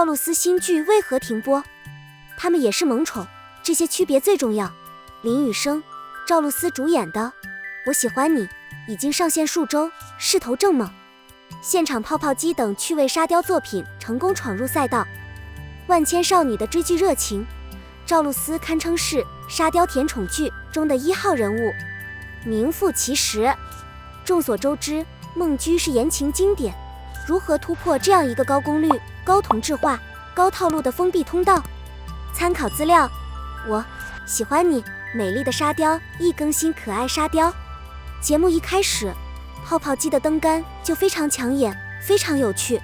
赵露思新剧为何停播？他们也是萌宠，这些区别最重要。林雨生、赵露思主演的《我喜欢你》已经上线数周，势头正猛。现场泡泡机等趣味沙雕作品成功闯入赛道。万千少女的追剧热情，赵露思堪称是沙雕甜宠剧中的1号人物，名副其实。众所周知，梦居是言情经典，如何突破这样一个高功率、高同质化、高套路的封闭通道？参考资料：我喜欢你，美丽的沙雕亦更新可爱沙雕。节目一开始，泡泡机的灯杆就非常抢眼，非常有趣。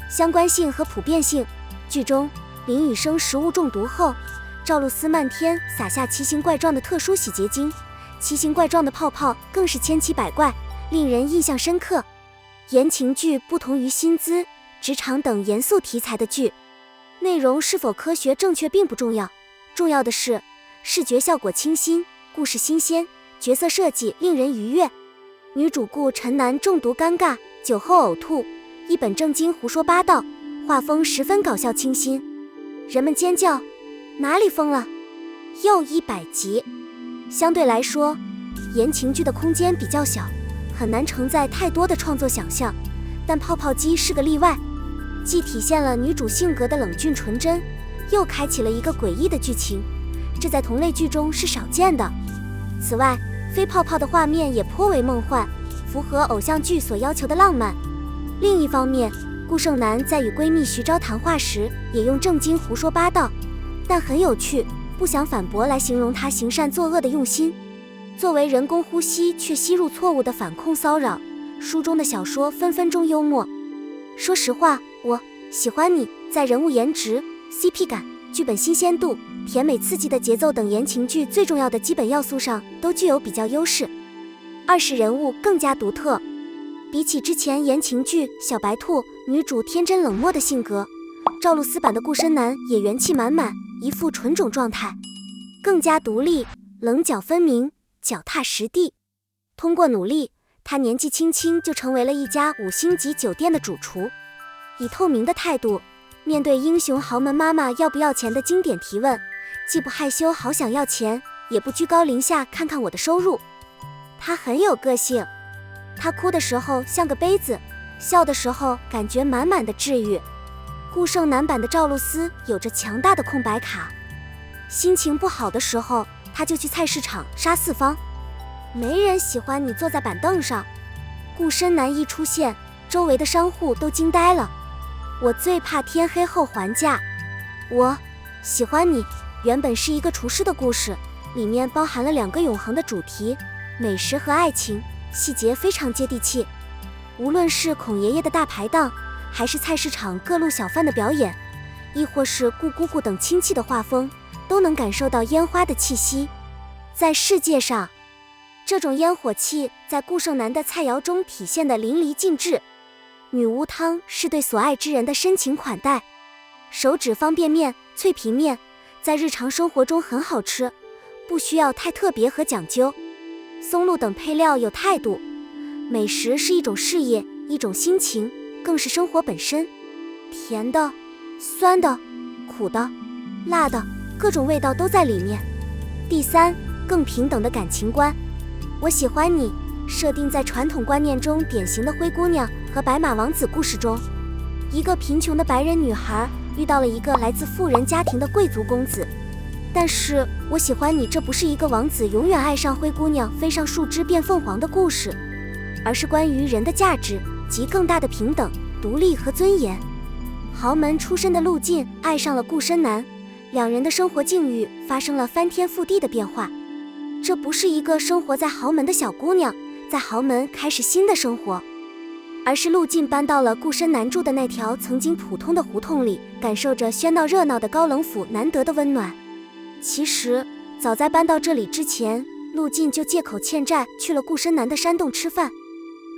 相关性和普遍性，剧中林雨生食物中毒后，赵露思漫天撒下奇形怪状的特殊洗洁精，奇形怪状的泡泡更是千奇百怪，令人印象深刻。言情剧不同于薪资、职场等严肃题材的剧，内容是否科学正确并不重要，重要的是视觉效果清新，故事新鲜，角色设计令人愉悦。女主顾陈楠中毒尴尬，酒后呕吐，一本正经胡说八道，画风十分搞笑清新。人们尖叫，哪里疯了？又100集。相对来说，言情剧的空间比较小，很难承载太多的创作想象，但泡泡机是个例外，既体现了女主性格的冷峻纯真，又开启了一个诡异的剧情，这在同类剧中是少见的。此外，非泡泡的画面也颇为梦幻，符合偶像剧所要求的浪漫。另一方面，顾胜男在与闺蜜徐昭谈话时也用正经胡说八道，但很有趣，不想反驳来形容他行善作恶的用心。作为人工呼吸却吸入错误的反控骚扰，书中的小说分分钟幽默。说实话，我喜欢你在人物颜值、CP 感、剧本新鲜度、甜美刺激的节奏等言情剧最重要的基本要素上都具有比较优势。二是人物更加独特，比起之前言情剧小白兔女主天真冷漠的性格，赵露思版的顾深男也元气满满，一副纯种状态，更加独立，棱角分明，脚踏实地。通过努力，他年纪轻轻就成为了一家5星级酒店的主厨，以透明的态度面对英雄豪门妈妈要不要钱的经典提问，既不害羞好想要钱，也不居高临下看看我的收入。他很有个性，他哭的时候像个杯子，笑的时候感觉满满的治愈。顾胜男版的赵露思有着强大的空白卡，心情不好的时候他就去菜市场杀四方，没人喜欢你坐在板凳上。顾深男一出现，周围的商户都惊呆了。我最怕天黑后还价。我喜欢你原本是一个厨师的故事，里面包含了2个永恒的主题，美食和爱情，细节非常接地气。无论是孔爷爷的大排档，还是菜市场各路小贩的表演，亦或是顾姑姑等亲戚的画风，都能感受到烟花的气息。在世界上，这种烟火气在顾胜男的菜肴中体现得淋漓尽致。女巫汤是对所爱之人的深情款待，手指方便面、脆皮面在日常生活中很好吃，不需要太特别和讲究。松露等配料有态度，美食是一种事业，一种心情，更是生活本身。甜的、酸的、苦的、辣的，各种味道都在里面。第三，更平等的感情观。我喜欢你设定在传统观念中典型的灰姑娘和白马王子故事中，一个贫穷的白人女孩遇到了一个来自富人家庭的贵族公子。但是我喜欢你这不是一个王子永远爱上灰姑娘飞上树枝变凤凰的故事，而是关于人的价值及更大的平等、独立和尊严。豪门出身的陆晋爱上了顾深男，两人的生活境遇发生了翻天覆地的变化。这不是一个生活在豪门的小姑娘在豪门开始新的生活，而是陆晋搬到了顾深男住的那条曾经普通的胡同里，感受着喧闹热闹的高冷府难得的温暖。其实早在搬到这里之前，陆晋就借口欠债去了顾深男的山洞吃饭。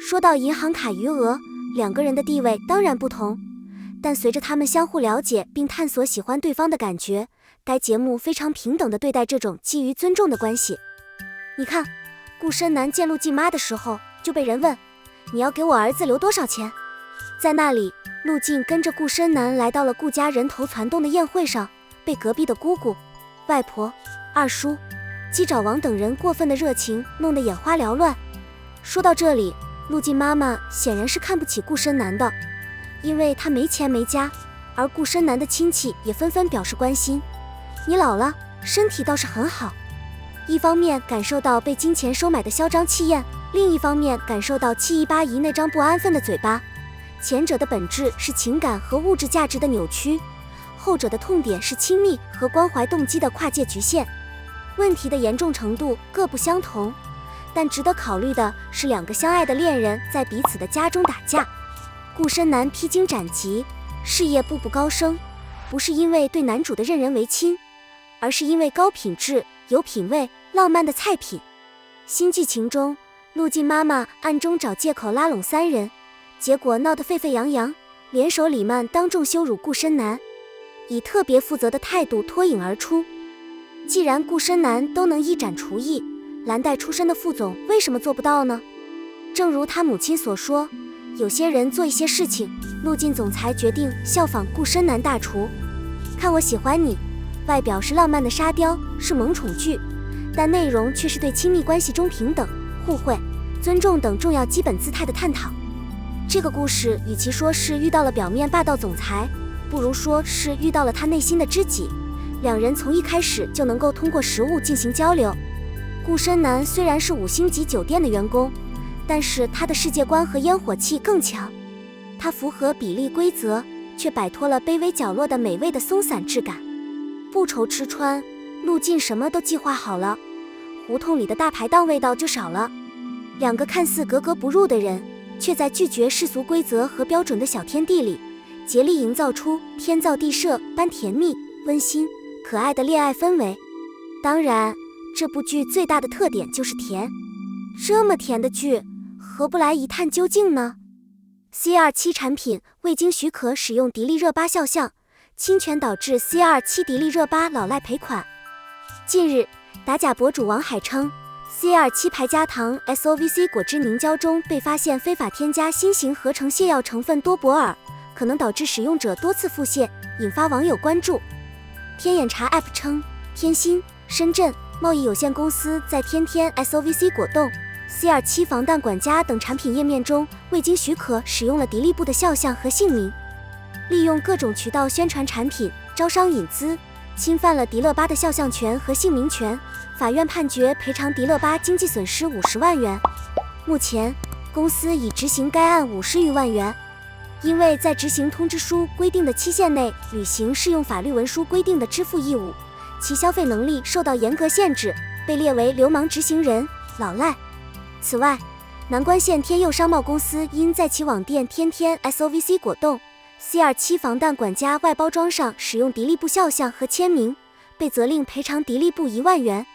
说到银行卡余额，两个人的地位当然不同，但随着他们相互了解并探索喜欢对方的感觉，该节目非常平等地对待这种基于尊重的关系。你看，顾深男见陆晋妈的时候就被人问，你要给我儿子留多少钱？在那里，陆晋跟着顾深南来到了顾家人头攒动的宴会上，被隔壁的姑姑、外婆、二叔、鸡爪王等人过分的热情弄得眼花缭乱。说到这里，陆晋妈妈显然是看不起顾深南的，因为他没钱没家，而顾深南的亲戚也纷纷表示关心。你老了，身体倒是很好。一方面感受到被金钱收买的嚣张气焰，另一方面感受到七姨八姨那张不安分的嘴巴。前者的本质是情感和物质价值的扭曲，后者的痛点是亲密和关怀动机的跨界局限。问题的严重程度各不相同，但值得考虑的是两个相爱的恋人在彼此的家中打架。顾深南披荆斩棘，事业步步高升，不是因为对男主的任人唯亲，而是因为高品质、有品位、浪漫的菜品。新剧情中，陆晋妈妈暗中找借口拉拢三人，结果闹得沸沸扬扬，联手李曼当众羞辱顾深南，以特别负责的态度脱颖而出。既然顾深南都能一展厨艺，蓝带出身的副总为什么做不到呢？正如他母亲所说，有些人做一些事情，陆晋总裁决定效仿顾深南大厨。看我喜欢你，外表是浪漫的沙雕，是萌宠剧，但内容却是对亲密关系中平等、互惠、尊重等重要基本姿态的探讨。这个故事与其说是遇到了表面霸道总裁，不如说是遇到了他内心的知己。两人从一开始就能够通过食物进行交流。顾深南虽然是5星级酒店的员工，但是他的世界观和烟火气更强。他符合比例规则，却摆脱了卑微角落的美味的松散质感。不愁吃穿，陆晋什么都计划好了，胡同里的大排档味道就少了。两个看似格格不入的人，却在拒绝世俗规则和标准的小天地里，竭力营造出天造地设般甜蜜、温馨、可爱的恋爱氛围。当然，这部剧最大的特点就是甜。这么甜的剧，何不来一探究竟呢？ C27 产品未经许可使用迪丽热巴肖像，侵权导致 C27 迪丽热巴老赖赔款。近日，打假博主王海称 C27 牌加糖 SOVC 果汁凝胶中被发现非法添加新型合成泻药成分多泊尔，可能导致使用者多次腹泻，引发网友关注。天眼查 App 称，天心、深圳贸易有限公司在天天 SOVC 果冻、C27 防弹管家等产品页面中未经许可使用了迪丽布的肖像和姓名，利用各种渠道宣传产品，招商引资，侵犯了迪乐巴的肖像权和姓名权。法院判决赔偿迪乐巴经济损失50万元。目前，公司已执行该案50余万元。因为在执行通知书规定的期限内履行适用法律文书规定的支付义务，其消费能力受到严格限制，被列为流氓执行人、老赖。此外，南关县天佑商贸公司因在其网店天天 SOVC 果冻、C27 防弹管家外包装上使用迪丽布肖像和签名，被责令赔偿迪丽布1万元。